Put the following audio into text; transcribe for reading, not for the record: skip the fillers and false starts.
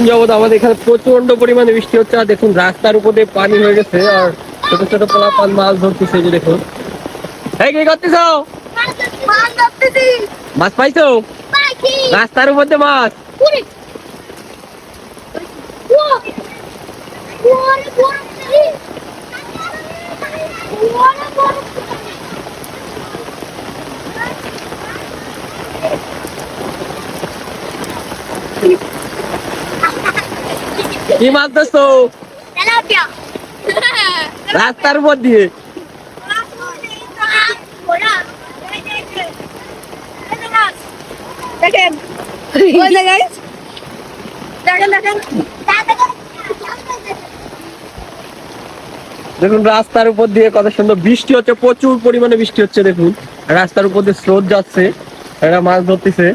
কয়েকদিন যাবত আমাদের এখানে প্রচন্ড পরিমাণে বৃষ্টি হচ্ছে। আর দেখুন রাস্তার উপর দিয়ে পানি হয়ে গেছে, আর ছোট ছোট পোলাপান মাছ ধরতেছে। এই যে দেখুন, এই কি করতেছ? মাছ পাইছো? রাস্তার উপর দিয়ে মাছ। কি মাছ ধরছো? রাস্তার উপর দিয়ে। দেখেন ওই জায়গায় দেখেন দেখেন দেখুন রাস্তার উপর দিয়ে কত সুন্দর বৃষ্টি হচ্ছে, প্রচুর পরিমাণে বৃষ্টি হচ্ছে। দেখুন রাস্তার উপর দিয়ে স্রোত যাচ্ছে, এরা মাছ ধরতেছে।